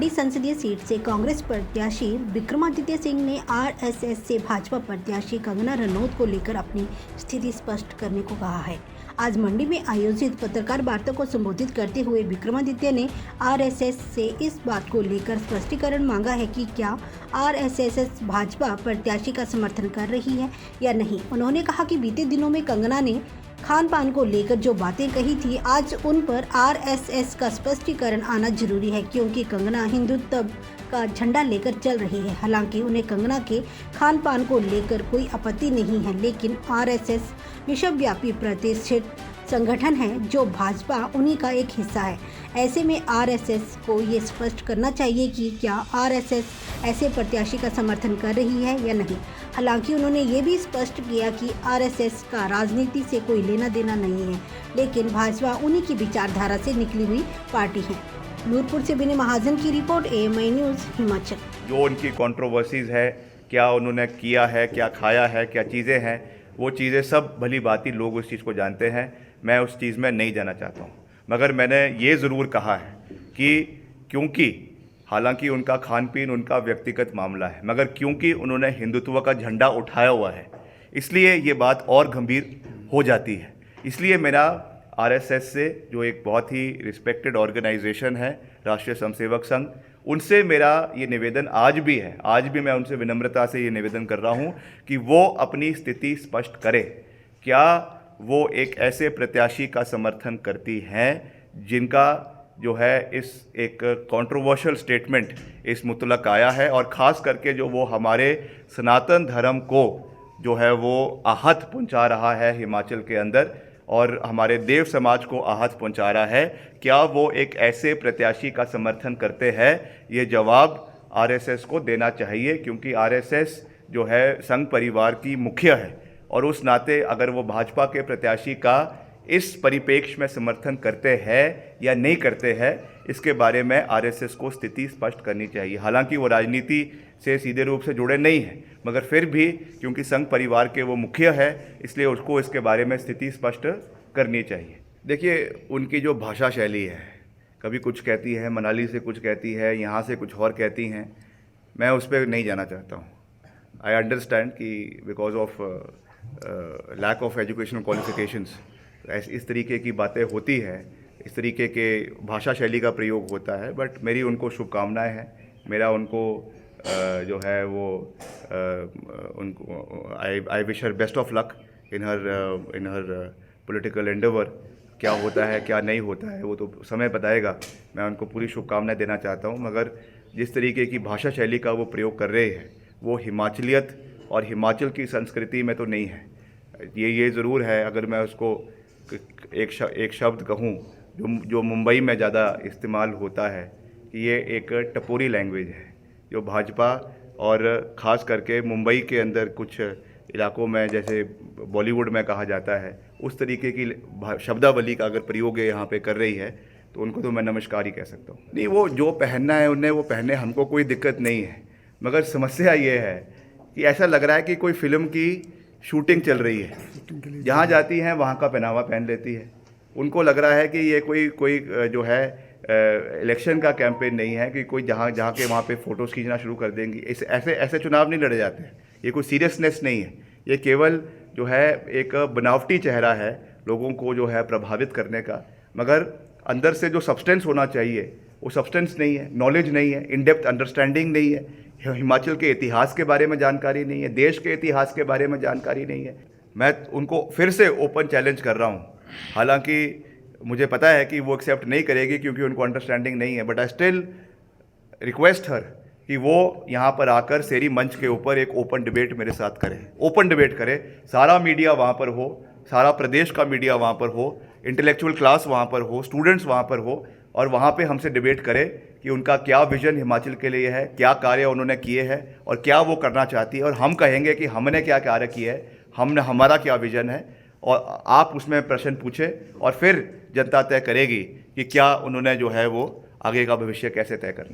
मंडी संसदीय सीट से कांग्रेस प्रत्याशी विक्रमादित्य सिंह ने आरएसएस से भाजपा प्रत्याशी कंगना रनौत को लेकर अपनी स्थिति स्पष्ट करने को कहा है। आज मंडी में आयोजित पत्रकार वार्ता को संबोधित करते हुए विक्रमादित्य ने आरएसएस से इस बात को लेकर स्पष्टीकरण मांगा है कि क्या आरएसएस भाजपा प्रत्याशी का समर्थन कर रही है या नहीं। उन्होंने कहा कि बीते दिनों में कंगना ने खान पान को लेकर जो बातें कही थी, आज उन पर आरएसएस का स्पष्टीकरण आना जरूरी है, क्योंकि कंगना हिंदुत्व का झंडा लेकर चल रही है। हालांकि उन्हें कंगना के खान पान को लेकर कोई आपत्ति नहीं है, लेकिन आरएसएस विश्वव्यापी प्रतिष्ठित संगठन है जो भाजपा उन्हीं का एक हिस्सा है। ऐसे में आरएसएस को ये स्पष्ट करना चाहिए कि क्या आरएसएस ऐसे प्रत्याशी का समर्थन कर रही है या नहीं। हालांकि उन्होंने ये भी स्पष्ट किया कि आरएसएस का राजनीति से कोई लेना देना नहीं है, लेकिन भाजपा उन्हीं की विचारधारा से निकली हुई पार्टी है। नूरपुर से विनय महाजन की रिपोर्ट, AMI न्यूज़ हिमाचल। जो उनकी कंट्रोवर्सीज है, क्या उन्होंने किया है, क्या खाया है, क्या चीज़ें हैं, वो चीज़ें सब भली भांति लोग उस चीज़ को जानते हैं। मैं उस चीज़ में नहीं जाना चाहता हूँ, मगर मैंने ये ज़रूर कहा है कि क्योंकि हालांकि उनका खान पीन उनका व्यक्तिगत मामला है, मगर क्योंकि उन्होंने हिंदुत्व का झंडा उठाया हुआ है, इसलिए ये बात और गंभीर हो जाती है। इसलिए मेरा आरएसएस से, जो एक बहुत ही रिस्पेक्टेड ऑर्गेनाइजेशन है, राष्ट्रीय स्वयंसेवक संघ, उनसे मेरा ये निवेदन आज भी है, आज भी मैं उनसे विनम्रता से ये निवेदन कर रहा हूँ कि वो अपनी स्थिति स्पष्ट करें। क्या वो एक ऐसे प्रत्याशी का समर्थन करती हैं जिनका जो है इस एक कंट्रोवर्शियल स्टेटमेंट इस मुतलक आया है, और ख़ास करके जो वो हमारे सनातन धर्म को जो है वो आहत पहुंचा रहा है हिमाचल के अंदर, और हमारे देव समाज को आहत पहुंचा रहा है। क्या वो एक ऐसे प्रत्याशी का समर्थन करते हैं? ये जवाब आरएसएस को देना चाहिए, क्योंकि आरएसएस जो है संघ परिवार की मुखिया है, और उस नाते अगर वो भाजपा के प्रत्याशी का इस परिप्रेक्ष्य में समर्थन करते हैं या नहीं करते हैं, इसके बारे में आरएसएस को स्थिति स्पष्ट करनी चाहिए। हालांकि वो राजनीति से सीधे रूप से जुड़े नहीं हैं, मगर फिर भी क्योंकि संघ परिवार के वो मुखिया है, इसलिए उसको इसके बारे में स्थिति स्पष्ट करनी चाहिए। देखिए, उनकी जो भाषा शैली है, कभी कुछ कहती है, मनाली से कुछ कहती है, यहाँ से कुछ और कहती हैं, मैं उस पर नहीं जाना चाहता हूँ। आई अंडरस्टैंड कि because of lack of educational qualifications इस तरीके की बातें होती हैं, इस तरीके के भाषा शैली का प्रयोग होता है, बट मेरी उनको शुभकामनाएं हैं। मेरा उनको जो है वो उनको I wish her best of luck in her political Endeavour. क्या होता है क्या नहीं होता है वो तो समय बताएगा। मैं उनको पूरी शुभकामनाएं देना चाहता हूं, मगर जिस तरीके की भाषा शैली का वो प्रयोग कर रहे हैं वो हिमाचलियत और हिमाचल की संस्कृति में तो नहीं है। ये ज़रूर है, अगर मैं उसको एक शब्द कहूँ जो मुंबई में ज़्यादा इस्तेमाल होता है, कि ये एक टपोरी लैंग्वेज है, जो भाजपा और ख़ास करके मुंबई के अंदर कुछ इलाकों में, जैसे बॉलीवुड में कहा जाता है, उस तरीके की शब्दावली का अगर प्रयोग यहाँ पे कर रही है, तो उनको तो मैं नमस्कार ही कह सकता हूँ। नहीं, वो जो पहनना है उन्हें वो पहने, हमको कोई दिक्कत नहीं है, मगर समस्या ये है कि ऐसा लग रहा है कि कोई फिल्म की शूटिंग चल रही है, जहाँ जाती हैं वहाँ का पहनावा पहन लेती है। उनको लग रहा है कि ये कोई जो है इलेक्शन का कैंपेन नहीं है कि कोई जहाँ के वहाँ पे फ़ोटोज़ खींचना शुरू कर देंगी। ऐसे चुनाव नहीं लड़े जाते हैं, ये कोई सीरियसनेस नहीं है, ये केवल जो है एक बनावटी चेहरा है लोगों को जो है प्रभावित करने का, मगर अंदर से जो सब्सटेंस होना चाहिए वो सब्सटेंस नहीं है, नॉलेज नहीं है, इन डेप्थ अंडरस्टैंडिंग नहीं है, हिमाचल के इतिहास के बारे में जानकारी नहीं है, देश के इतिहास के बारे में जानकारी नहीं है। मैं उनको फिर से ओपन चैलेंज कर रहा हूँ, हालांकि मुझे पता है कि वो एक्सेप्ट नहीं करेगी क्योंकि उनको अंडरस्टैंडिंग नहीं है, बट आई स्टिल रिक्वेस्ट हर कि वो यहाँ पर आकर सेरी मंच के ऊपर एक ओपन डिबेट मेरे साथ करें, ओपन डिबेट करें। सारा मीडिया वहाँ पर हो, सारा प्रदेश का मीडिया वहाँ पर हो, इंटेलेक्चुअल क्लास वहाँ पर हो, स्टूडेंट्स वहाँ पर हो, और वहाँ पे हमसे डिबेट करें कि उनका क्या विज़न हिमाचल के लिए है, क्या कार्य उन्होंने किए हैं और क्या वो करना चाहती है, और हम कहेंगे कि हमने क्या कार्य किया है, हमारा क्या विज़न है, और आप उसमें प्रश्न पूछें और फिर जनता तय करेगी कि क्या उन्होंने जो है वो आगे का भविष्य कैसे तय करना है।